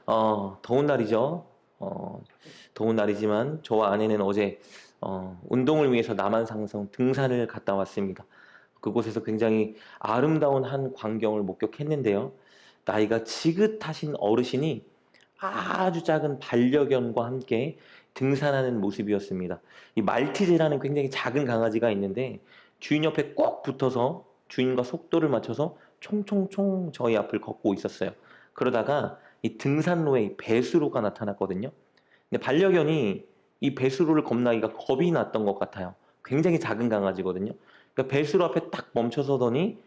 더운 날이죠. 더운 날이지만 저와 아내는 어제 운동을 위해서 남한산성 등산을 갔다 왔습니다. 그곳에서 굉장히 아름다운 한 광경을 목격했는데요. 나이가 지긋하신 어르신이 아주 작은 반려견과 함께 등산하는 모습이었습니다. 이 말티즈라는 굉장히 작은 강아지가 있는데 주인 옆에 꼭 붙어서 주인과 속도를 맞춰서 총총총 저희 앞을 걷고 있었어요. 그러다가 이 등산로에 이 배수로가 나타났거든요. 근데 반려견이 이 배수로를 겁나기가 겁이 났던 것 같아요. 굉장히 작은 강아지거든요. 그러니까 배수로 앞에 딱 멈춰서더니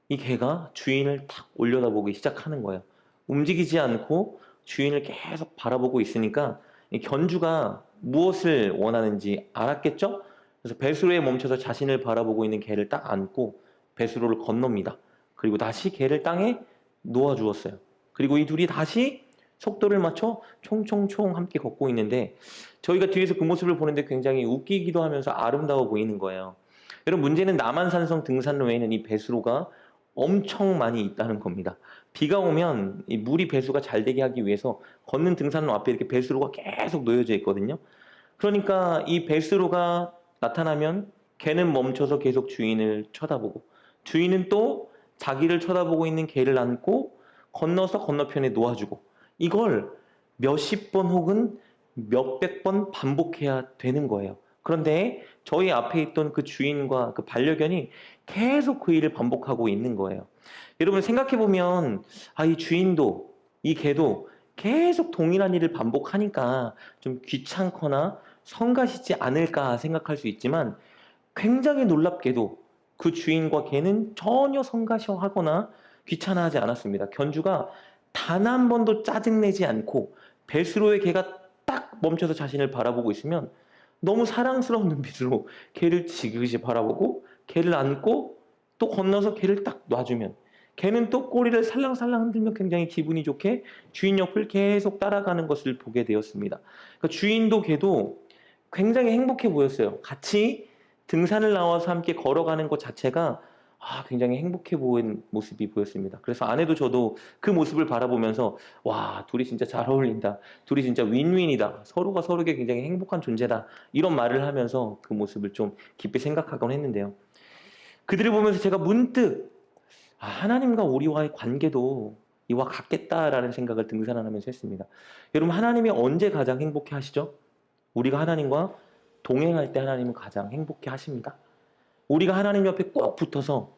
이 개가 주인을 탁 올려다보기 시작하는 거예요. 움직이지 않고 주인을 계속 바라보고 있으니까 이 견주가 무엇을 원하는지 알았겠죠? 그래서 배수로에 멈춰서 자신을 바라보고 있는 개를 딱 안고 배수로를 건넙니다. 그리고 다시 개를 땅에 놓아주었어요. 그리고 이 둘이 다시 속도를 맞춰 총총총 함께 걷고 있는데 저희가 뒤에서 그 모습을 보는데 굉장히 웃기기도 하면서 아름다워 보이는 거예요. 여러분, 문제는 남한산성 등산로에는 이 배수로가 엄청 많이 있다는 겁니다. 비가 오면 이 물이 배수가 잘 되게 하기 위해서 걷는 등산로 앞에 이렇게 배수로가 계속 놓여져 있거든요. 그러니까 이 배수로가 나타나면 개는 멈춰서 계속 주인을 쳐다보고 주인은 또 자기를 쳐다보고 있는 개를 안고 건너서 건너편에 놓아주고 이걸 몇십 번 혹은 몇백 번 반복해야 되는 거예요. 그런데 저희 앞에 있던 그 주인과 그 반려견이 계속 그 일을 반복하고 있는 거예요. 여러분 생각해보면 이 주인도 이 개도 계속 동일한 일을 반복하니까 좀 귀찮거나 성가시지 않을까 생각할 수 있지만 굉장히 놀랍게도 그 주인과 개는 전혀 성가셔하거나 귀찮아하지 않았습니다. 견주가 단 한 번도 짜증내지 않고 배수로의 개가 딱 멈춰서 자신을 바라보고 있으면 너무 사랑스러운 눈빛으로 개를 지그시 바라보고 개를 안고 또 건너서 개를 딱 놔주면 개는 또 꼬리를 살랑살랑 흔들며 굉장히 기분이 좋게 주인 옆을 계속 따라가는 것을 보게 되었습니다. 그러니까 주인도 개도 굉장히 행복해 보였어요. 같이 등산을 나와서 함께 걸어가는 것 자체가 굉장히 행복해 보이는 모습이 보였습니다. 그래서 아내도 저도 그 모습을 바라보면서 와, 둘이 진짜 잘 어울린다. 둘이 진짜 윈윈이다. 서로가 서로에게 굉장히 행복한 존재다. 이런 말을 하면서 그 모습을 좀 깊이 생각하곤 했는데요. 그들을 보면서 제가 문득 하나님과 우리와의 관계도 이와 같겠다라는 생각을 등산하면서 했습니다. 여러분, 하나님이 언제 가장 행복해 하시죠? 우리가 하나님과 동행할 때 하나님은 가장 행복해 하십니다. 우리가 하나님 옆에 꼭 붙어서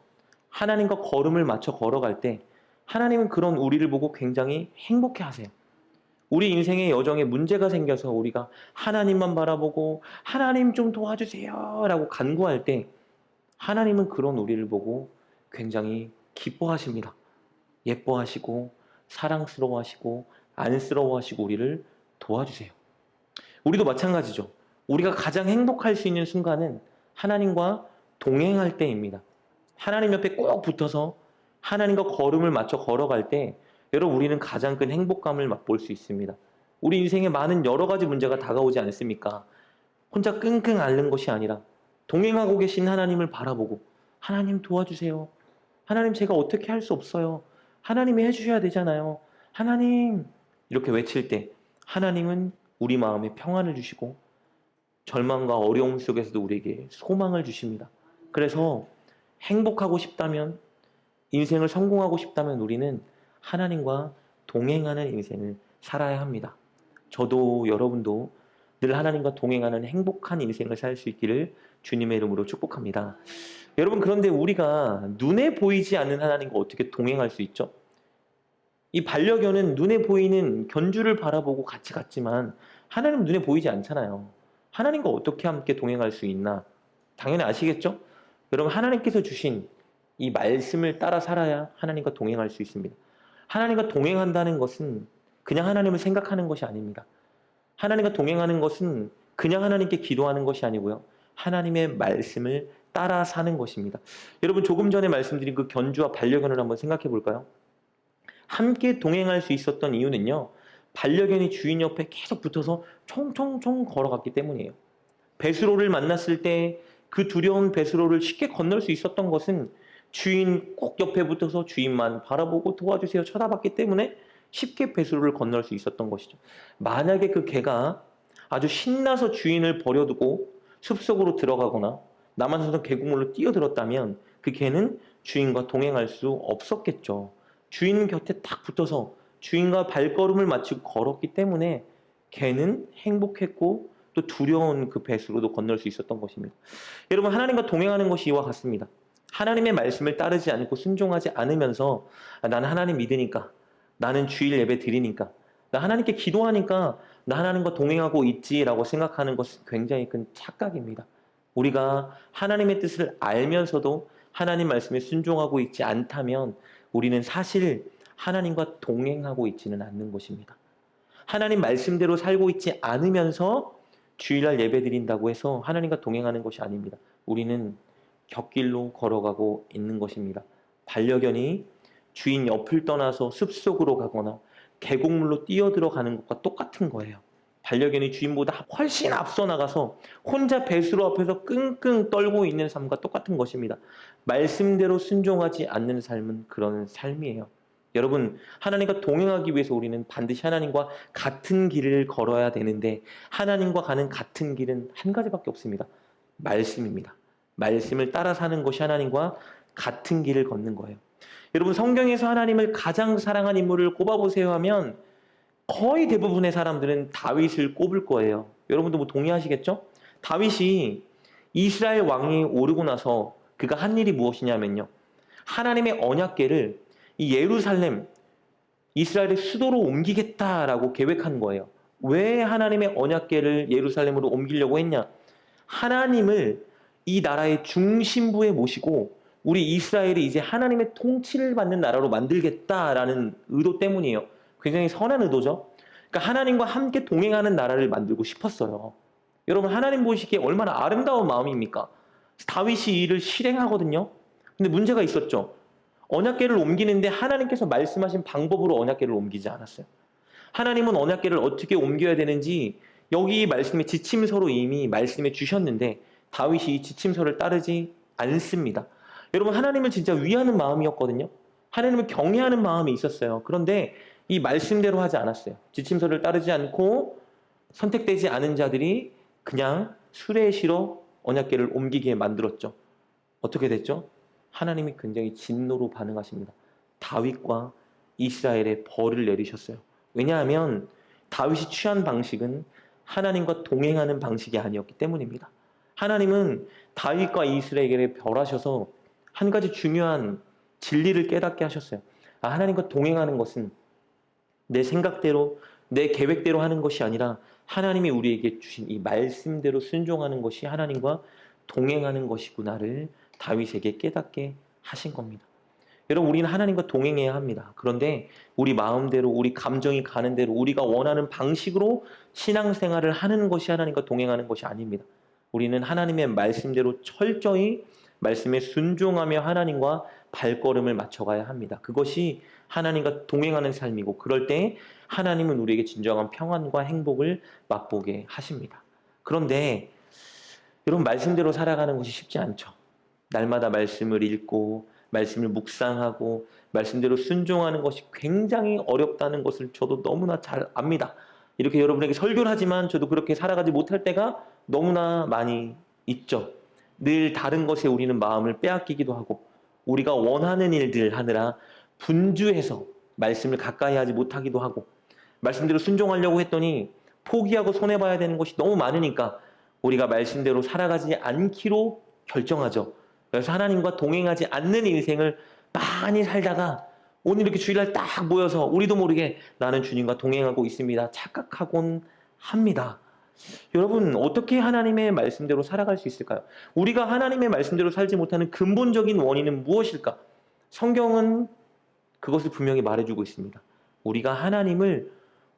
하나님과 걸음을 맞춰 걸어갈 때 하나님은 그런 우리를 보고 굉장히 행복해 하세요. 우리 인생의 여정에 문제가 생겨서 우리가 하나님만 바라보고 하나님 좀 도와주세요 라고 간구할 때 하나님은 그런 우리를 보고 굉장히 기뻐하십니다. 예뻐하시고 사랑스러워하시고 안쓰러워하시고 우리를 도와주세요. 우리도 마찬가지죠. 우리가 가장 행복할 수 있는 순간은 하나님과 동행할 때입니다. 하나님 옆에 꼭 붙어서 하나님과 걸음을 맞춰 걸어갈 때 여러분, 우리는 가장 큰 행복감을 맛볼 수 있습니다. 우리 인생에 많은 여러 가지 문제가 다가오지 않습니까? 혼자 끙끙 앓는 것이 아니라 동행하고 계신 하나님을 바라보고 하나님 도와주세요. 하나님, 제가 어떻게 할 수 없어요. 하나님이 해주셔야 되잖아요. 하나님, 이렇게 외칠 때 하나님은 우리 마음에 평안을 주시고 절망과 어려움 속에서도 우리에게 소망을 주십니다. 그래서 행복하고 싶다면, 인생을 성공하고 싶다면 우리는 하나님과 동행하는 인생을 살아야 합니다. 저도 여러분도 늘 하나님과 동행하는 행복한 인생을 살 수 있기를 주님의 이름으로 축복합니다. 여러분, 그런데 우리가 눈에 보이지 않는 하나님과 어떻게 동행할 수 있죠? 이 반려견은 눈에 보이는 견주를 바라보고 같이 갔지만 하나님은 눈에 보이지 않잖아요. 하나님과 어떻게 함께 동행할 수 있나? 당연히 아시겠죠? 여러분, 하나님께서 주신 이 말씀을 따라 살아야 하나님과 동행할 수 있습니다. 하나님과 동행한다는 것은 그냥 하나님을 생각하는 것이 아닙니다. 하나님과 동행하는 것은 그냥 하나님께 기도하는 것이 아니고요. 하나님의 말씀을 따라 사는 것입니다. 여러분, 조금 전에 말씀드린 그 견주와 반려견을 한번 생각해 볼까요? 함께 동행할 수 있었던 이유는요, 반려견이 주인 옆에 계속 붙어서 총총총 걸어갔기 때문이에요. 배수로를 만났을 때 그 두려운 배수로를 쉽게 건널 수 있었던 것은 주인 꼭 옆에 붙어서 주인만 바라보고 도와주세요 쳐다봤기 때문에 쉽게 배수로를 건널 수 있었던 것이죠. 만약에 그 개가 아주 신나서 주인을 버려두고 숲속으로 들어가거나 남한산성 계곡물로 뛰어들었다면 그 개는 주인과 동행할 수 없었겠죠. 주인 곁에 딱 붙어서 주인과 발걸음을 맞추고 걸었기 때문에 개는 행복했고 또 두려운 그 배수로도 건널 수 있었던 것입니다. 여러분, 하나님과 동행하는 것이 이와 같습니다. 하나님의 말씀을 따르지 않고 순종하지 않으면서 나는 하나님 믿으니까, 나는 주일 예배 드리니까, 나 하나님께 기도하니까 나 하나님과 동행하고 있지라고 생각하는 것은 굉장히 큰 착각입니다. 우리가 하나님의 뜻을 알면서도 하나님 말씀에 순종하고 있지 않다면 우리는 사실 하나님과 동행하고 있지는 않는 것입니다. 하나님 말씀대로 살고 있지 않으면서 주일날 예배 드린다고 해서 하나님과 동행하는 것이 아닙니다. 우리는 곁길로 걸어가고 있는 것입니다. 반려견이 주인 옆을 떠나서 숲속으로 가거나 계곡물로 뛰어들어가는 것과 똑같은 거예요. 반려견이 주인보다 훨씬 앞서 나가서 혼자 배수로 앞에서 끙끙 떨고 있는 삶과 똑같은 것입니다. 말씀대로 순종하지 않는 삶은 그런 삶이에요. 여러분, 하나님과 동행하기 위해서 우리는 반드시 하나님과 같은 길을 걸어야 되는데 하나님과 가는 같은 길은 한 가지밖에 없습니다. 말씀입니다. 말씀을 따라 사는 것이 하나님과 같은 길을 걷는 거예요. 여러분, 성경에서 하나님을 가장 사랑한 인물을 꼽아보세요 하면 거의 대부분의 사람들은 다윗을 꼽을 거예요. 여러분도 뭐 동의하시겠죠? 다윗이 이스라엘 왕이 오르고 나서 그가 한 일이 무엇이냐면요, 하나님의 언약궤를 이 예루살렘, 이스라엘의 수도로 옮기겠다라고 계획한 거예요. 왜 하나님의 언약궤를 예루살렘으로 옮기려고 했냐? 하나님을 이 나라의 중심부에 모시고 우리 이스라엘이 이제 하나님의 통치를 받는 나라로 만들겠다라는 의도 때문이에요. 굉장히 선한 의도죠. 그러니까 하나님과 함께 동행하는 나라를 만들고 싶었어요. 여러분, 하나님 보시기에 얼마나 아름다운 마음입니까? 다윗이 이 일을 실행하거든요. 근데 문제가 있었죠. 언약궤를 옮기는데 하나님께서 말씀하신 방법으로 언약궤를 옮기지 않았어요. 하나님은 언약궤를 어떻게 옮겨야 되는지 여기 말씀의 지침서로 이미 말씀해 주셨는데 다윗이 이 지침서를 따르지 않습니다. 여러분, 하나님을 진짜 위하는 마음이었거든요. 하나님을 경외하는 마음이 있었어요. 그런데 이 말씀대로 하지 않았어요. 지침서를 따르지 않고 선택되지 않은 자들이 그냥 수레시로 언약궤를 옮기게 만들었죠. 어떻게 됐죠? 하나님이 굉장히 진노로 반응하십니다. 다윗과 이스라엘에 벌을 내리셨어요. 왜냐하면 다윗이 취한 방식은 하나님과 동행하는 방식이 아니었기 때문입니다. 하나님은 다윗과 이스라엘에 벌하셔서 한 가지 중요한 진리를 깨닫게 하셨어요. 하나님과 동행하는 것은 내 생각대로, 내 계획대로 하는 것이 아니라 하나님이 우리에게 주신 이 말씀대로 순종하는 것이 하나님과 동행하는 것이구나를 다윗에게 깨닫게 하신 겁니다. 여러분, 우리는 하나님과 동행해야 합니다. 그런데 우리 마음대로, 우리 감정이 가는 대로, 우리가 원하는 방식으로 신앙생활을 하는 것이 하나님과 동행하는 것이 아닙니다. 우리는 하나님의 말씀대로 철저히 말씀에 순종하며 하나님과 발걸음을 맞춰가야 합니다. 그것이 하나님과 동행하는 삶이고, 그럴 때 하나님은 우리에게 진정한 평안과 행복을 맛보게 하십니다. 그런데 여러분, 말씀대로 살아가는 것이 쉽지 않죠. 날마다 말씀을 읽고 말씀을 묵상하고 말씀대로 순종하는 것이 굉장히 어렵다는 것을 저도 너무나 잘 압니다. 이렇게 여러분에게 설교를 하지만 저도 그렇게 살아가지 못할 때가 너무나 많이 있죠. 늘 다른 것에 우리는 마음을 빼앗기기도 하고 우리가 원하는 일들 하느라 분주해서 말씀을 가까이 하지 못하기도 하고, 말씀대로 순종하려고 했더니 포기하고 손해봐야 되는 것이 너무 많으니까 우리가 말씀대로 살아가지 않기로 결정하죠. 그래서 하나님과 동행하지 않는 인생을 많이 살다가 오늘 이렇게 주일날 딱 모여서 우리도 모르게 나는 주님과 동행하고 있습니다 착각하곤 합니다. 여러분, 어떻게 하나님의 말씀대로 살아갈 수 있을까요? 우리가 하나님의 말씀대로 살지 못하는 근본적인 원인은 무엇일까? 성경은 그것을 분명히 말해주고 있습니다. 우리가 하나님을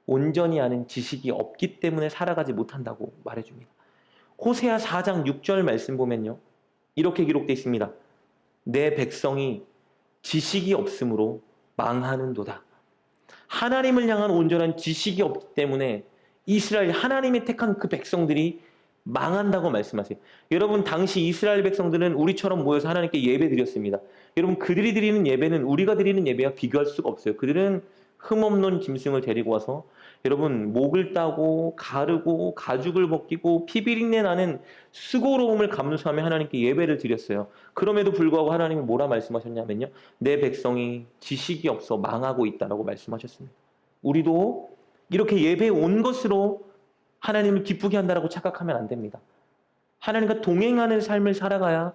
온전히 아는 지식이 없기 때문에 살아가지 못한다고 말해줍니다. 호세아 4장 6절 말씀 보면요, 이렇게 기록되어 있습니다. 내 백성이 지식이 없으므로 망하는도다. 하나님을 향한 온전한 지식이 없기 때문에 이스라엘, 하나님이 택한 그 백성들이 망한다고 말씀하세요. 여러분, 당시 이스라엘 백성들은 우리처럼 모여서 하나님께 예배 드렸습니다. 여러분, 그들이 드리는 예배는 우리가 드리는 예배와 비교할 수가 없어요. 그들은 흠없는 짐승을 데리고 와서 여러분 목을 따고 가르고 가죽을 벗기고 피비린내 나는 수고로움을 감수하며 하나님께 예배를 드렸어요. 그럼에도 불구하고 하나님이 뭐라 말씀하셨냐면요. 내 백성이 지식이 없어 망하고 있다라고 말씀하셨습니다. 우리도 이렇게 예배에 온 것으로 하나님을 기쁘게 한다라고 착각하면 안 됩니다. 하나님과 동행하는 삶을 살아가야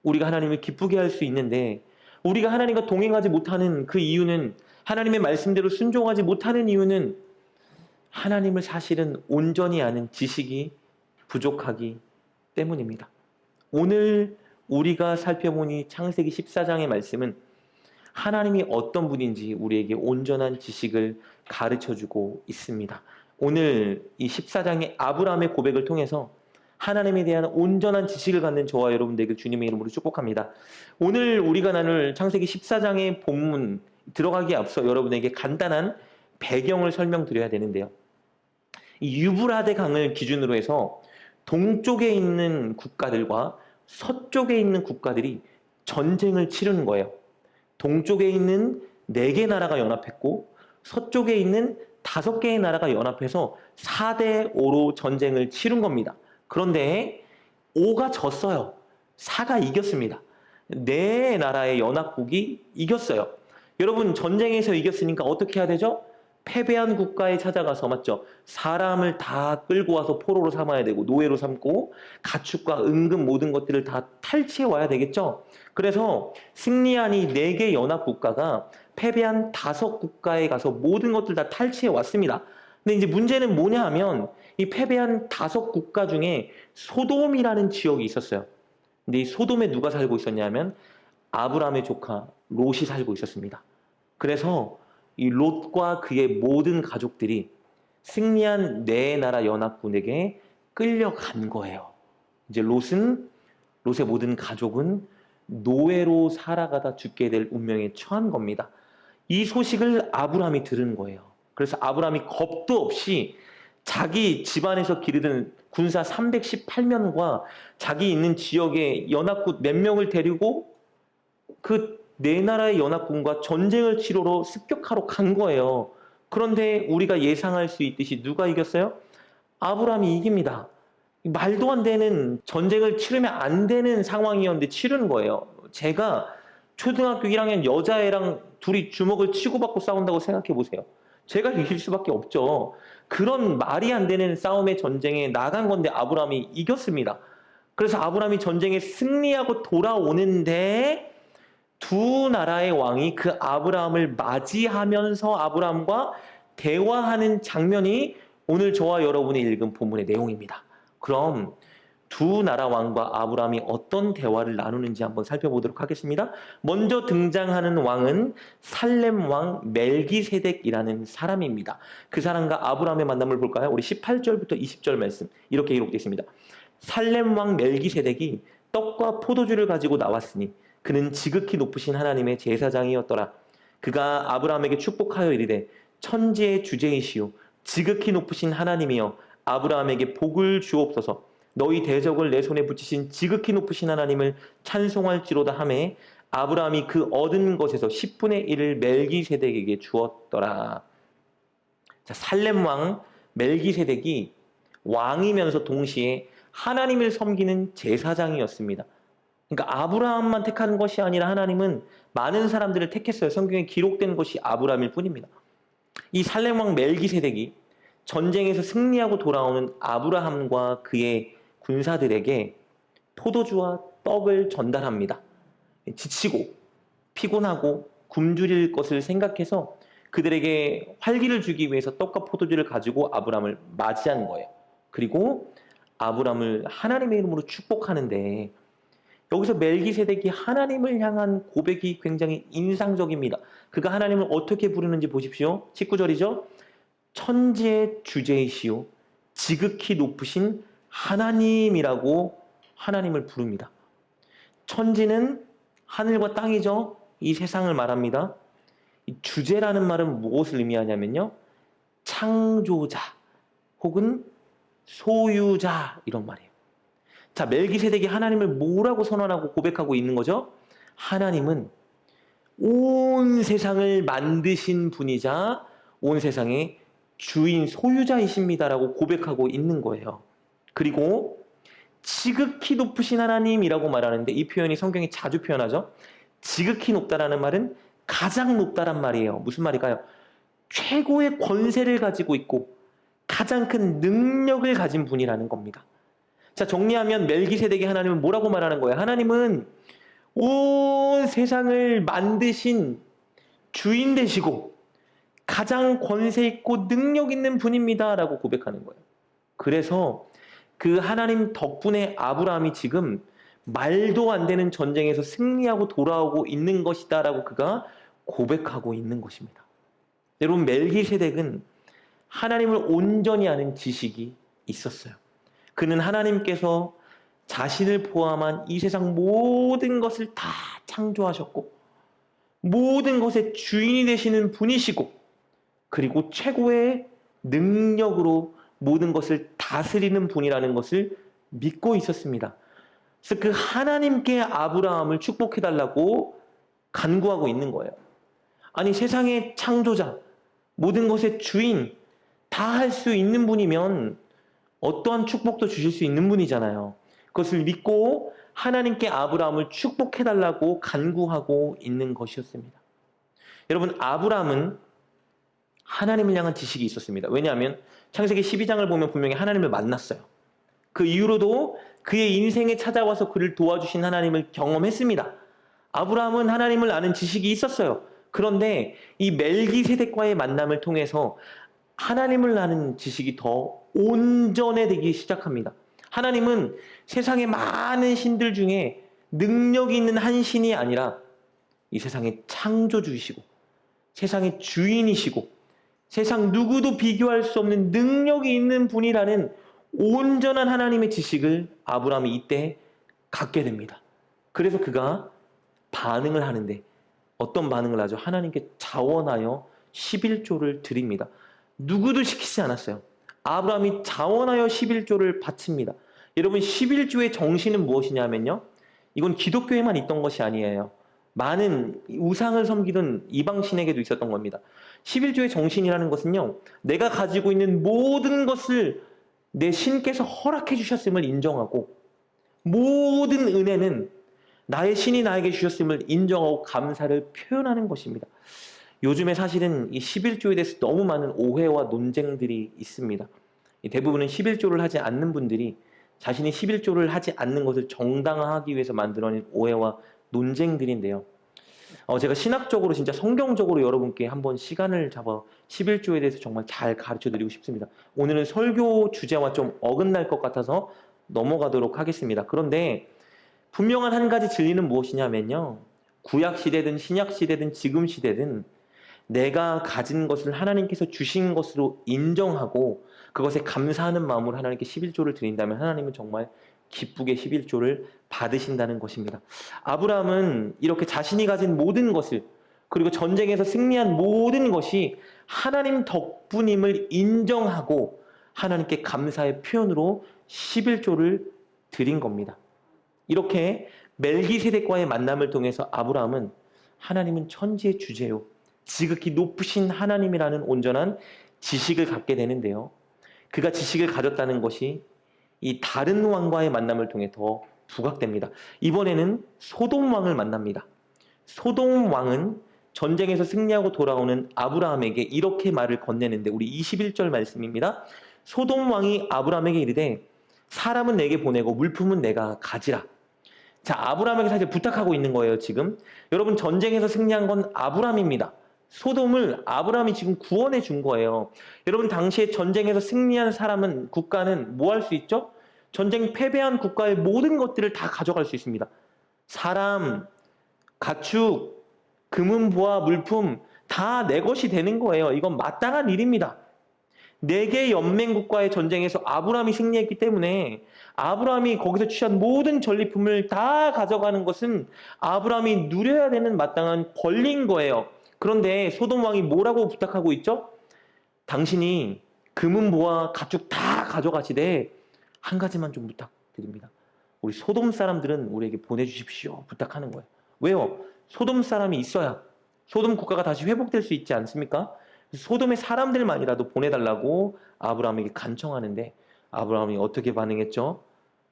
우리가 하나님을 기쁘게 할 수 있는데 우리가 하나님과 동행하지 못하는 그 이유는 하나님의 말씀대로 순종하지 못하는 이유는 하나님을 사실은 온전히 아는 지식이 부족하기 때문입니다. 오늘 우리가 살펴보니 창세기 14장의 말씀은 하나님이 어떤 분인지 우리에게 온전한 지식을 가르쳐주고 있습니다. 오늘 이 14장의 아브라함의 고백을 통해서 하나님에 대한 온전한 지식을 갖는 저와 여러분 되길 주님의 이름으로 축복합니다. 오늘 우리가 나눌 창세기 14장의 본문 들어가기에 앞서 여러분에게 간단한 배경을 설명드려야 되는데요. 이 유브라데 강을 기준으로 해서 동쪽에 있는 국가들과 서쪽에 있는 국가들이 전쟁을 치르는 거예요. 동쪽에 있는 4개 나라가 연합했고 서쪽에 있는 5개의 나라가 연합해서 4대 5로 전쟁을 치른 겁니다. 그런데 5가 졌어요. 4가 이겼습니다. 4나라의 연합국이 이겼어요. 여러분 전쟁에서 이겼으니까 어떻게 해야 되죠? 패배한 국가에 찾아가서 맞죠? 사람을 다 끌고 와서 포로로 삼아야 되고 노예로 삼고 가축과 은금 모든 것들을 다 탈취해 와야 되겠죠? 그래서 승리한 이 4개 연합국가가 패배한 5국가에 가서 모든 것들 다 탈취해 왔습니다. 근데 이제 문제는 뭐냐 하면 이 패배한 5국가 중에 소돔이라는 지역이 있었어요. 근데 이 소돔에 누가 살고 있었냐면 아브라함의 조카 롯이 살고 있었습니다. 그래서 이 롯과 그의 모든 가족들이 승리한 4나라 연합군에게 끌려간 거예요. 이제 롯의 모든 가족은 노예로 살아가다 죽게 될 운명에 처한 겁니다. 이 소식을 아브라함이 들은 거예요. 그래서 아브라함이 겁도 없이 자기 집안에서 기르던 군사 318명과 자기 있는 지역의 연합군 몇 명을 데리고 그 4나라의 연합군과 전쟁을 치러러 습격하러 간 거예요. 그런데 우리가 예상할 수 있듯이 누가 이겼어요? 아브라함이 이깁니다. 말도 안 되는 전쟁을 치르면 안 되는 상황이었는데 치르는 거예요. 제가 초등학교 1학년 여자애랑 둘이 주먹을 치고받고 싸운다고 생각해 보세요. 제가 이길 수밖에 없죠. 그런 말이 안 되는 싸움의 전쟁에 나간 건데 아브라함이 이겼습니다. 그래서 아브라함이 전쟁에 승리하고 돌아오는데 2나라의 왕이 그 아브라함을 맞이하면서 아브라함과 대화하는 장면이 오늘 저와 여러분이 읽은 본문의 내용입니다. 그럼 2나라 왕과 아브라함이 어떤 대화를 나누는지 한번 살펴보도록 하겠습니다. 먼저 등장하는 왕은 살렘 왕 멜기세덱이라는 사람입니다. 그 사람과 아브라함의 만남을 볼까요? 우리 18절부터 20절 말씀 이렇게 기록되어 있습니다. 살렘 왕 멜기세덱이 떡과 포도주를 가지고 나왔으니 그는 지극히 높으신 하나님의 제사장이었더라. 그가 아브라함에게 축복하여 이르되 천지의 주제이시오 지극히 높으신 하나님이여 아브라함에게 복을 주옵소서. 너희 대적을 내 손에 붙이신 지극히 높으신 하나님을 찬송할지로다 하매 아브라함이 그 얻은 것에서 10분의 1을 멜기세덱에게 주었더라. 자, 살렘 왕 멜기세덱이 왕이면서 동시에 하나님을 섬기는 제사장이었습니다. 그러니까 아브라함만 택한 것이 아니라 하나님은 많은 사람들을 택했어요. 성경에 기록된 것이 아브라함일 뿐입니다. 이 살렘 왕 멜기세덱이 전쟁에서 승리하고 돌아오는 아브라함과 그의 군사들에게 포도주와 떡을 전달합니다. 지치고 피곤하고 굶주릴 것을 생각해서 그들에게 활기를 주기 위해서 떡과 포도주를 가지고 아브라함을 맞이한 거예요. 그리고 아브라함을 하나님의 이름으로 축복하는데 여기서 멜기세덱이 하나님을 향한 고백이 굉장히 인상적입니다. 그가 하나님을 어떻게 부르는지 보십시오. 19절이죠. 천지의 주제이시오 지극히 높으신 하나님이라고 하나님을 부릅니다. 천지는 하늘과 땅이죠. 이 세상을 말합니다. 이 주제라는 말은 무엇을 의미하냐면요. 창조자 혹은 소유자 이런 말이에요. 자, 멜기세덱이 하나님을 뭐라고 선언하고 고백하고 있는 거죠? 하나님은 온 세상을 만드신 분이자 온 세상의 주인, 소유자이십니다라고 고백하고 있는 거예요. 그리고 지극히 높으신 하나님이라고 말하는데 이 표현이 성경에 자주 표현하죠. 지극히 높다라는 말은 가장 높다란 말이에요. 무슨 말일까요? 최고의 권세를 가지고 있고 가장 큰 능력을 가진 분이라는 겁니다. 자, 정리하면 멜기세덱의 하나님은 뭐라고 말하는 거예요? 하나님은 온 세상을 만드신 주인 되시고 가장 권세 있고 능력 있는 분입니다 라고 고백하는 거예요. 그래서 그 하나님 덕분에 아브라함이 지금 말도 안 되는 전쟁에서 승리하고 돌아오고 있는 것이다 라고 그가 고백하고 있는 것입니다. 여러분, 멜기세덱은 하나님을 온전히 아는 지식이 있었어요. 그는 하나님께서 자신을 포함한 이 세상 모든 것을 다 창조하셨고 모든 것의 주인이 되시는 분이시고 그리고 최고의 능력으로 모든 것을 다스리는 분이라는 것을 믿고 있었습니다. 그래서 그 하나님께 아브라함을 축복해달라고 간구하고 있는 거예요. 아니, 세상의 창조자, 모든 것의 주인, 다 할 수 있는 분이면 어떠한 축복도 주실 수 있는 분이잖아요. 그것을 믿고 하나님께 아브라함을 축복해달라고 간구하고 있는 것이었습니다. 여러분, 아브라함은 하나님을 향한 지식이 있었습니다. 왜냐하면 창세기 12장을 보면 분명히 하나님을 만났어요. 그 이후로도 그의 인생에 찾아와서 그를 도와주신 하나님을 경험했습니다. 아브라함은 하나님을 아는 지식이 있었어요. 그런데 이 멜기세덱과의 만남을 통해서 하나님을 아는 지식이 더 온전해지기 시작합니다. 하나님은 세상의 많은 신들 중에 능력이 있는 한 신이 아니라 이 세상의 창조주이시고 세상의 주인이시고 세상 누구도 비교할 수 없는 능력이 있는 분이라는 온전한 하나님의 지식을 아브라함이 이때 갖게 됩니다. 그래서 그가 반응을 하는데 어떤 반응을 하죠? 하나님께 자원하여 11조를 드립니다. 누구도 시키지 않았어요. 아브라함이 자원하여 11조를 바칩니다. 여러분, 11조의 정신은 무엇이냐면요, 이건 기독교에만 있던 것이 아니에요. 많은 우상을 섬기던 이방신에게도 있었던 겁니다. 11조의 정신이라는 것은요, 내가 가지고 있는 모든 것을 내 신께서 허락해 주셨음을 인정하고 모든 은혜는 나의 신이 나에게 주셨음을 인정하고 감사를 표현하는 것입니다. 요즘에 사실은 이 11조에 대해서 너무 많은 오해와 논쟁들이 있습니다. 대부분은 11조를 하지 않는 분들이 자신이 11조를 하지 않는 것을 정당화하기 위해서 만들어낸 오해와 논쟁들인데요. 제가 신학적으로 진짜 성경적으로 여러분께 한번 시간을 잡아 11조에 대해서 정말 잘 가르쳐 드리고 싶습니다. 오늘은 설교 주제와 좀 어긋날 것 같아서 넘어가도록 하겠습니다. 그런데 분명한 한 가지 진리는 무엇이냐면요, 구약 시대든 신약 시대든 지금 시대든 내가 가진 것을 하나님께서 주신 것으로 인정하고 그것에 감사하는 마음으로 하나님께 11조를 드린다면 하나님은 정말 기쁘게 11조를 받으신다는 것입니다. 아브라함은 이렇게 자신이 가진 모든 것을, 그리고 전쟁에서 승리한 모든 것이 하나님 덕분임을 인정하고 하나님께 감사의 표현으로 11조를 드린 겁니다. 이렇게 멜기세덱과의 만남을 통해서 아브라함은 하나님은 천지의 주제요, 지극히 높으신 하나님이라는 온전한 지식을 갖게 되는데요. 그가 지식을 가졌다는 것이 이 다른 왕과의 만남을 통해 더 부각됩니다. 이번에는 소돔 왕을 만납니다. 소돔 왕은 전쟁에서 승리하고 돌아오는 아브라함에게 이렇게 말을 건네는데, 우리 21절 말씀입니다. 소돔 왕이 아브라함에게 이르되 사람은 내게 보내고 물품은 내가 가지라. 자, 아브라함에게 사실 부탁하고 있는 거예요. 지금 여러분, 전쟁에서 승리한 건 아브라함입니다. 소돔을 아브라함이 지금 구원해 준 거예요. 여러분, 당시에 전쟁에서 승리한 사람은, 국가는 뭐 할 수 있죠? 전쟁 패배한 국가의 모든 것들을 다 가져갈 수 있습니다. 사람, 가축, 금은 보화, 물품 다 내 것이 되는 거예요. 이건 마땅한 일입니다. 4개 연맹국과의 전쟁에서 아브라함이 승리했기 때문에 아브라함이 거기서 취한 모든 전리품을 다 가져가는 것은 아브라함이 누려야 되는 마땅한 권리인 거예요. 그런데 소돔 왕이 뭐라고 부탁하고 있죠? 당신이 금은 보화 가축 다 가져가시되 한 가지만 좀 부탁드립니다. 우리 소돔 사람들은 우리에게 보내주십시오 부탁하는 거예요. 왜요? 소돔 사람이 있어야 소돔 국가가 다시 회복될 수 있지 않습니까? 소돔의 사람들만이라도 보내달라고 아브라함에게 간청하는데 아브라함이 어떻게 반응했죠?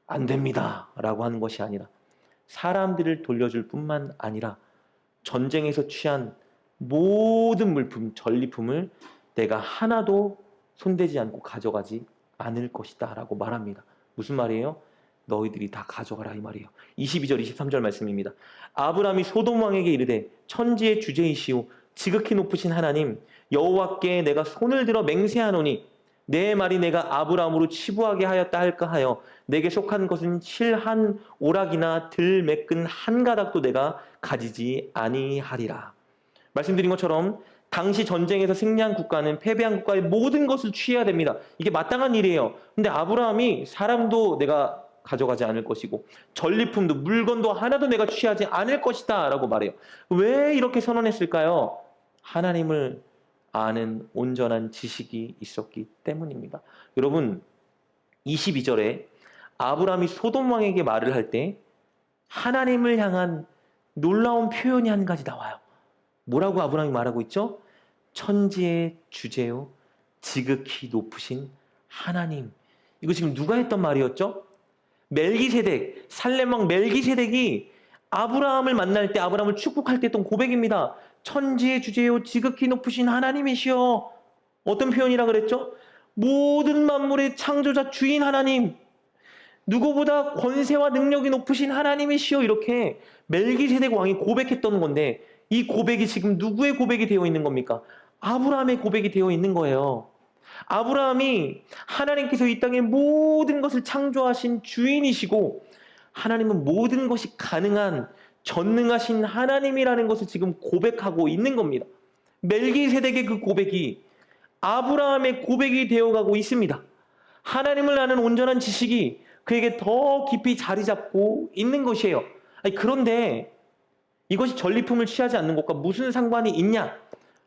안 됩니다 라고 하는 것이 아니라 사람들을 돌려줄 뿐만 아니라 전쟁에서 취한 모든 물품, 전리품을 내가 하나도 손대지 않고 가져가지 않을 것이다 라고 말합니다. 무슨 말이에요? 너희들이 다 가져가라 이 말이에요. 22절 23절 말씀입니다. 아브라함이 소돔 왕에게 이르되 천지의 주제이시오 지극히 높으신 하나님 여호와께 내가 손을 들어 맹세하노니 내 말이 내가 아브라함으로 치부하게 하였다 할까 하여 내게 속한 것은 실 한 오락이나 들 매끈 한 가닥도 내가 가지지 아니하리라. 말씀드린 것처럼 당시 전쟁에서 승리한 국가는 패배한 국가의 모든 것을 취해야 됩니다. 이게 마땅한 일이에요. 근데 아브라함이 사람도 내가 가져가지 않을 것이고 전리품도 물건도 하나도 내가 취하지 않을 것이다 라고 말해요. 왜 이렇게 선언했을까요? 하나님을 아는 온전한 지식이 있었기 때문입니다. 여러분 22절에 아브라함이 소돔 왕에게 말을 할 때 하나님을 향한 놀라운 표현이 한 가지 나와요. 뭐라고 아브라함이 말하고 있죠? 천지의 주제요 지극히 높으신 하나님. 이거 지금 누가 했던 말이었죠? 멜기세덱, 살렘 왕 멜기세덱이 아브라함을 만날 때 아브라함을 축복할 때 했던 고백입니다. 천지의 주제요 지극히 높으신 하나님이시여. 어떤 표현이라 그랬죠? 모든 만물의 창조자 주인 하나님, 누구보다 권세와 능력이 높으신 하나님이시여. 이렇게 멜기세덱 왕이 고백했던 건데 이 고백이 지금 누구의 고백이 되어 있는 겁니까? 아브라함의 고백이 되어 있는 거예요. 아브라함이 하나님께서 이 땅의 모든 것을 창조하신 주인이시고 하나님은 모든 것이 가능한 전능하신 하나님이라는 것을 지금 고백하고 있는 겁니다. 멜기세덱의 그 고백이 아브라함의 고백이 되어가고 있습니다. 하나님을 아는 온전한 지식이 그에게 더 깊이 자리 잡고 있는 것이에요. 그런데 이것이 전리품을 취하지 않는 것과 무슨 상관이 있냐?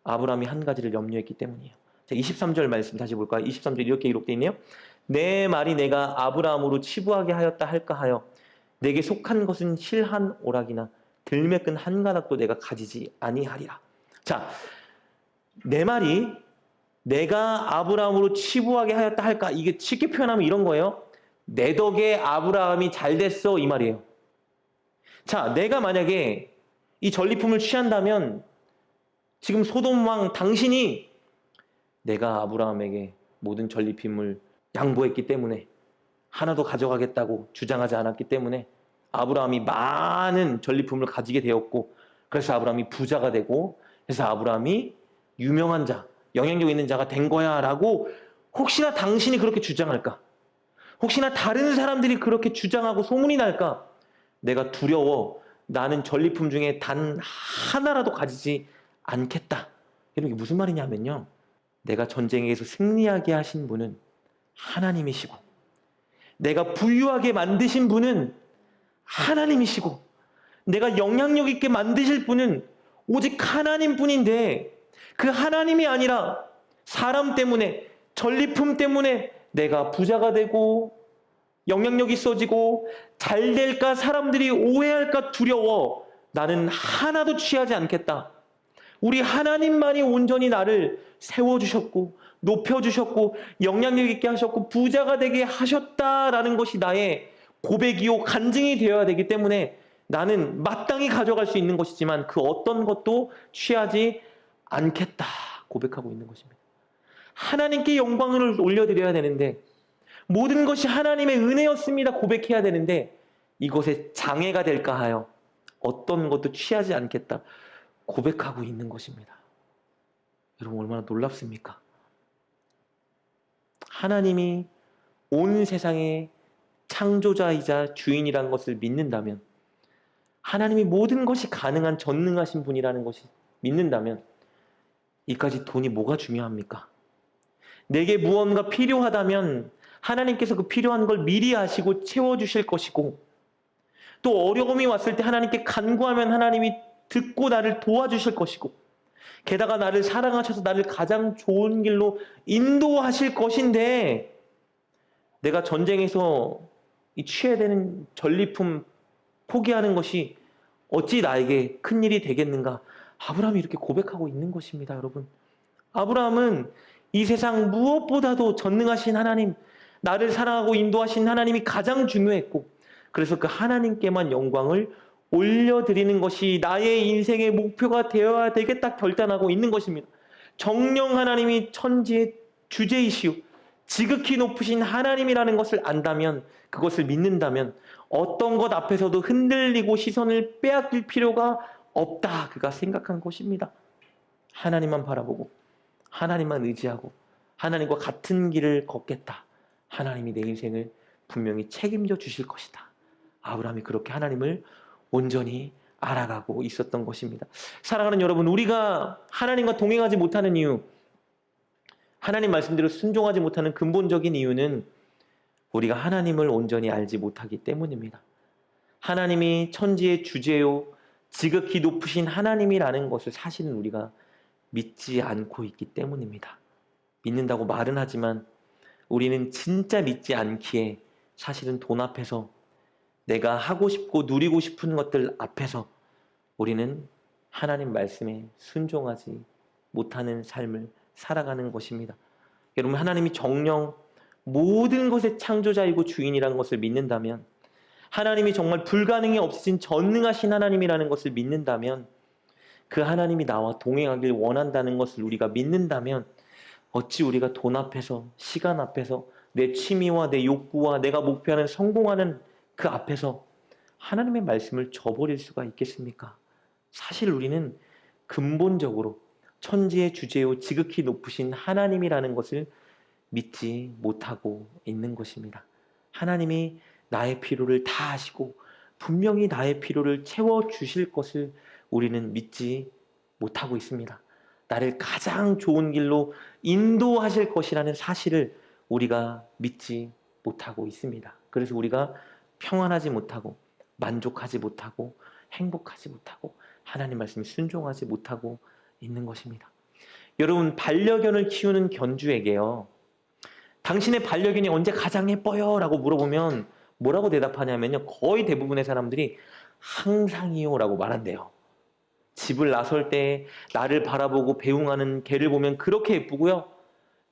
아브라함이 한 가지를 염려했기 때문이에요. 자, 23절 말씀 다시 볼까요? 23절 이렇게 기록되어 있네요. 내 말이 내가 아브라함으로 치부하게 하였다 할까 하여 내게 속한 것은 실 한 오락이나 들매끈 한 가닥도 내가 가지지 아니하리라. 자, 내 말이 내가 아브라함으로 치부하게 하였다 할까? 이게 쉽게 표현하면 이런 거예요. 내 덕에 아브라함이 잘 됐어 이 말이에요. 자, 내가 만약에 이 전리품을 취한다면 지금 소돔 왕 당신이 내가 아브라함에게 모든 전리품을 양보했기 때문에 하나도 가져가겠다고 주장하지 않았기 때문에 아브라함이 많은 전리품을 가지게 되었고 그래서 아브라함이 부자가 되고 그래서 아브라함이 유명한 자, 영향력 있는 자가 된 거야 라고 혹시나 당신이 그렇게 주장할까? 혹시나 다른 사람들이 그렇게 주장하고 소문이 날까? 내가 두려워 나는 전리품 중에 단 하나라도 가지지 않겠다. 여러분 이게 무슨 말이냐면요. 내가 전쟁에서 승리하게 하신 분은 하나님이시고 내가 부유하게 만드신 분은 하나님이시고 내가 영향력 있게 만드실 분은 오직 하나님뿐인데 그 하나님이 아니라 사람 때문에 전리품 때문에 내가 부자가 되고 영향력이 있어지고 잘 될까 사람들이 오해할까 두려워 나는 하나도 취하지 않겠다. 우리 하나님만이 온전히 나를 세워주셨고 높여주셨고 영향력 있게 하셨고 부자가 되게 하셨다라는 것이 나의 고백이요 간증이 되어야 되기 때문에 나는 마땅히 가져갈 수 있는 것이지만 그 어떤 것도 취하지 않겠다 고백하고 있는 것입니다. 하나님께 영광을 올려드려야 되는데 모든 것이 하나님의 은혜였습니다 고백해야 되는데 이것에 장애가 될까 하여 어떤 것도 취하지 않겠다 고백하고 있는 것입니다. 여러분 얼마나 놀랍습니까? 하나님이 온 세상의 창조자이자 주인이라는 것을 믿는다면 하나님이 모든 것이 가능한 전능하신 분이라는 것이 믿는다면 이까지 돈이 뭐가 중요합니까? 내게 무언가 필요하다면 하나님께서 그 필요한 걸 미리 아시고 채워주실 것이고 또 어려움이 왔을 때 하나님께 간구하면 하나님이 듣고 나를 도와주실 것이고 게다가 나를 사랑하셔서 나를 가장 좋은 길로 인도하실 것인데 내가 전쟁에서 이 취해야 되는 전리품 포기하는 것이 어찌 나에게 큰일이 되겠는가 아브라함이 이렇게 고백하고 있는 것입니다, 여러분. 아브라함은 이 세상 무엇보다도 전능하신 하나님, 나를 사랑하고 인도하신 하나님이 가장 중요했고, 그래서 그 하나님께만 영광을 올려드리는 것이 나의 인생의 목표가 되어야 되겠다 결단하고 있는 것입니다. 정령 하나님이 천지의 주제이시오, 지극히 높으신 하나님이라는 것을 안다면, 그것을 믿는다면 어떤 것 앞에서도 흔들리고 시선을 빼앗길 필요가 없다, 그가 생각한 것입니다. 하나님만 바라보고 하나님만 의지하고 하나님과 같은 길을 걷겠다. 하나님이 내 인생을 분명히 책임져 주실 것이다. 아브라함이 그렇게 하나님을 온전히 알아가고 있었던 것입니다. 사랑하는 여러분, 우리가 하나님과 동행하지 못하는 이유, 하나님 말씀대로 순종하지 못하는 근본적인 이유는 우리가 하나님을 온전히 알지 못하기 때문입니다. 하나님이 천지의 주제요 지극히 높으신 하나님이라는 것을 사실은 우리가 믿지 않고 있기 때문입니다. 믿는다고 말은 하지만 우리는 진짜 믿지 않기에 사실은 돈 앞에서 내가 하고 싶고 누리고 싶은 것들 앞에서 우리는 하나님 말씀에 순종하지 못하는 삶을 살아가는 것입니다. 여러분, 하나님이 정령 모든 것의 창조자이고 주인이라는 것을 믿는다면, 하나님이 정말 불가능이 없으신 전능하신 하나님이라는 것을 믿는다면, 그 하나님이 나와 동행하길 원한다는 것을 우리가 믿는다면, 어찌 우리가 돈 앞에서, 시간 앞에서, 내 취미와 내 욕구와 내가 목표하는 성공하는 그 앞에서 하나님의 말씀을 저버릴 수가 있겠습니까? 사실 우리는 근본적으로 천지의 주제요 지극히 높으신 하나님이라는 것을 믿지 못하고 있는 것입니다. 하나님이 나의 필요를 다 아시고 분명히 나의 필요를 채워주실 것을 우리는 믿지 못하고 있습니다. 나를 가장 좋은 길로 인도하실 것이라는 사실을 우리가 믿지 못하고 있습니다. 그래서 우리가 평안하지 못하고 만족하지 못하고 행복하지 못하고 하나님 말씀에 순종하지 못하고 있는 것입니다. 여러분, 반려견을 키우는 견주에게요, 당신의 반려견이 언제 가장 예뻐요? 라고 물어보면 뭐라고 대답하냐면요, 거의 대부분의 사람들이 항상이요 라고 말한대요. 집을 나설 때 나를 바라보고 배웅하는 개를 보면 그렇게 예쁘고요,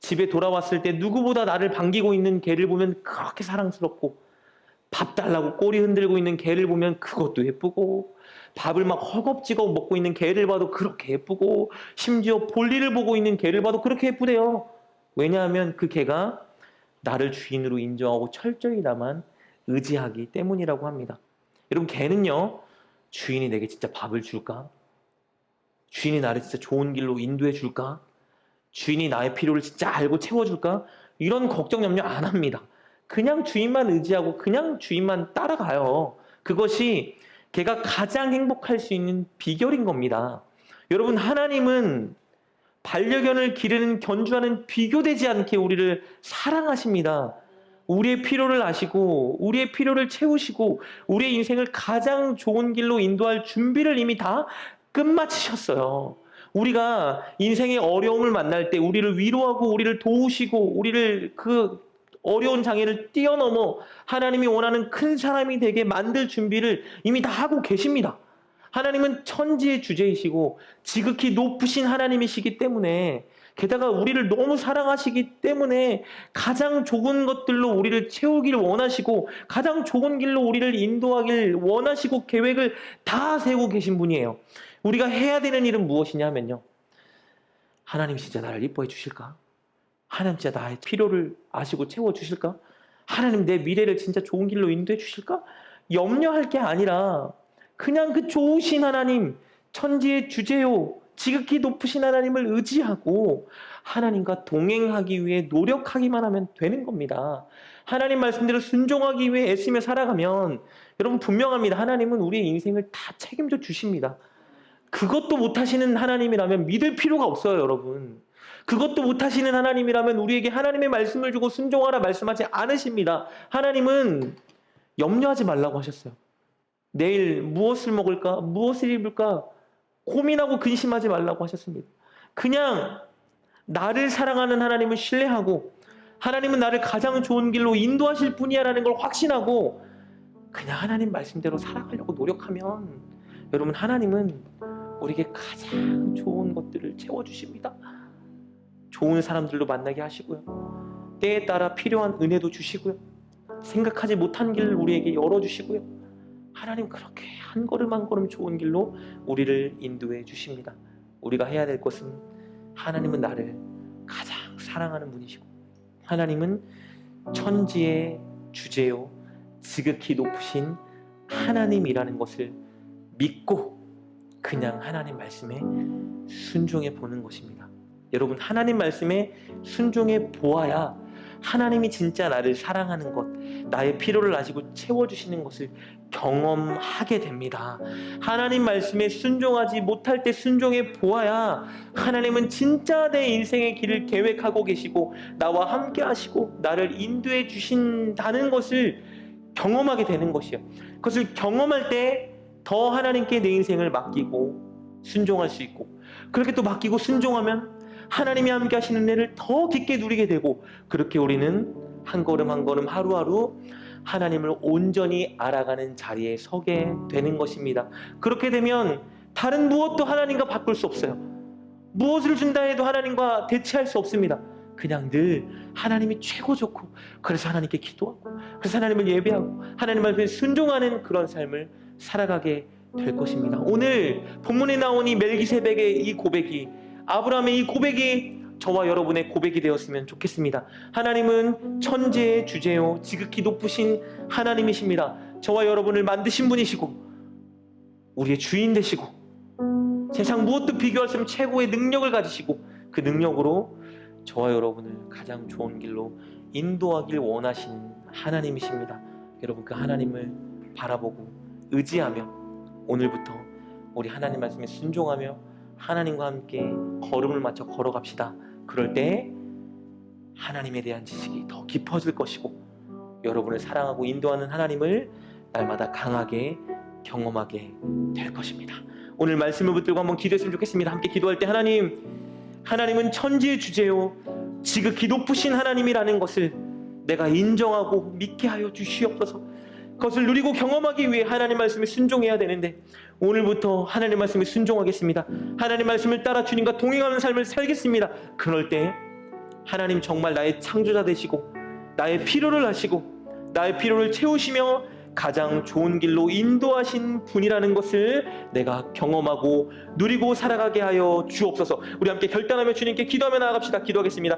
집에 돌아왔을 때 누구보다 나를 반기고 있는 개를 보면 그렇게 사랑스럽고, 밥 달라고 꼬리 흔들고 있는 개를 보면 그것도 예쁘고, 밥을 막 허겁지겁 먹고 있는 개를 봐도 그렇게 예쁘고, 심지어 볼일을 보고 있는 개를 봐도 그렇게 예쁘대요. 왜냐하면 그 개가 나를 주인으로 인정하고 철저히 나만 의지하기 때문이라고 합니다. 여러분, 개는요, 주인이 내게 진짜 밥을 줄까? 주인이 나를 진짜 좋은 길로 인도해 줄까? 주인이 나의 필요를 진짜 알고 채워줄까? 이런 걱정 염려 안 합니다. 그냥 주인만 의지하고 그냥 주인만 따라가요. 그것이 걔가 가장 행복할 수 있는 비결인 겁니다. 여러분, 하나님은 반려견을 기르는 견주와는 비교되지 않게 우리를 사랑하십니다. 우리의 필요를 아시고 우리의 필요를 채우시고 우리의 인생을 가장 좋은 길로 인도할 준비를 이미 다 끝마치셨어요. 우리가 인생의 어려움을 만날 때 우리를 위로하고 우리를 도우시고 우리를 그 어려운 장애를 뛰어넘어 하나님이 원하는 큰 사람이 되게 만들 준비를 이미 다 하고 계십니다. 하나님은 천지의 주제이시고 지극히 높으신 하나님이시기 때문에, 게다가 우리를 너무 사랑하시기 때문에 가장 좋은 것들로 우리를 채우기를 원하시고 가장 좋은 길로 우리를 인도하길 원하시고 계획을 다 세우고 계신 분이에요. 우리가 해야 되는 일은 무엇이냐면요, 하나님 진짜 나를 이뻐해 주실까? 하나님 진짜 나의 필요를 아시고 채워주실까? 하나님 내 미래를 진짜 좋은 길로 인도해 주실까? 염려할 게 아니라 그냥 그 좋으신 하나님, 천지의 주제요 지극히 높으신 하나님을 의지하고 하나님과 동행하기 위해 노력하기만 하면 되는 겁니다. 하나님 말씀대로 순종하기 위해 애쓰며 살아가면 여러분 분명합니다. 하나님은 우리의 인생을 다 책임져 주십니다. 그것도 못하시는 하나님이라면 믿을 필요가 없어요, 여러분. 그것도 못하시는 하나님이라면 우리에게 하나님의 말씀을 주고 순종하라 말씀하지 않으십니다. 하나님은 염려하지 말라고 하셨어요. 내일 무엇을 먹을까? 무엇을 입을까? 고민하고 근심하지 말라고 하셨습니다. 그냥 나를 사랑하는 하나님을 신뢰하고 하나님은 나를 가장 좋은 길로 인도하실 분이야라는 걸 확신하고 그냥 하나님 말씀대로 살아가려고 노력하면 여러분, 하나님은 우리에게 가장 좋은 것들을 채워주십니다. 좋은 사람들로 만나게 하시고요. 때에 따라 필요한 은혜도 주시고요. 생각하지 못한 길을 우리에게 열어주시고요. 하나님 그렇게 한 걸음 한 걸음 좋은 길로 우리를 인도해 주십니다. 우리가 해야 될 것은 하나님은 나를 가장 사랑하는 분이시고 하나님은 천지의 주제요 지극히 높으신 하나님이라는 것을 믿고 그냥 하나님 말씀에 순종해 보는 것입니다. 여러분 하나님 말씀에 순종해 보아야 하나님이 진짜 나를 사랑하는 것, 나의 필요를 아시고 채워주시는 것을 경험하게 됩니다. 하나님 말씀에 순종하지 못할 때 순종해 보아야 하나님은 진짜 내 인생의 길을 계획하고 계시고 나와 함께 하시고 나를 인도해 주신다는 것을 경험하게 되는 것이요. 그것을 경험할 때 더 하나님께 내 인생을 맡기고 순종할 수 있고 그렇게 또 맡기고 순종하면 하나님이 함께 하시는 은혜를 더 깊게 누리게 되고 그렇게 우리는 한 걸음 한 걸음 하루하루 하나님을 온전히 알아가는 자리에 서게 되는 것입니다. 그렇게 되면 다른 무엇도 하나님과 바꿀 수 없어요. 무엇을 준다 해도 하나님과 대체할 수 없습니다. 그냥 늘 하나님이 최고 좋고 그래서 하나님께 기도하고 그래서 하나님을 예배하고 하나님 말씀에 순종하는 그런 삶을 살아가게 될 것입니다. 오늘 본문에 나온 이 멜기세덱의 이 고백이 아브라함의 이 고백이 저와 여러분의 고백이 되었으면 좋겠습니다. 하나님은 천지의 주제요 지극히 높으신 하나님이십니다. 저와 여러분을 만드신 분이시고 우리의 주인 되시고 세상 무엇도 비교할 수 없는 최고의 능력을 가지시고 그 능력으로 저와 여러분을 가장 좋은 길로 인도하길 원하시는 하나님이십니다. 여러분 그 하나님을 바라보고 의지하며 오늘부터 우리 하나님 말씀에 순종하며 하나님과 함께 걸음을 맞춰 걸어갑시다. 그럴 때 하나님에 대한 지식이 더 깊어질 것이고 여러분을 사랑하고 인도하는 하나님을 날마다 강하게 경험하게 될 것입니다. 오늘 말씀을 붙들고 한번 기도했으면 좋겠습니다. 함께 기도할 때 하나님은 천지의 주제요 지극히 높으신 하나님이라는 것을 내가 인정하고 믿게 하여 주시옵소서. 그것을 누리고 경험하기 위해 하나님 말씀에 순종해야 되는데 오늘부터 하나님 말씀에 순종하겠습니다. 하나님 말씀을 따라 주님과 동행하는 삶을 살겠습니다. 그럴 때 하나님 정말 나의 창조자 되시고 나의 필요를 하시고 나의 필요를 채우시며 가장 좋은 길로 인도하신 분이라는 것을 내가 경험하고 누리고 살아가게 하여 주옵소서. 우리 함께 결단하며 주님께 기도하며 나아갑시다. 기도하겠습니다.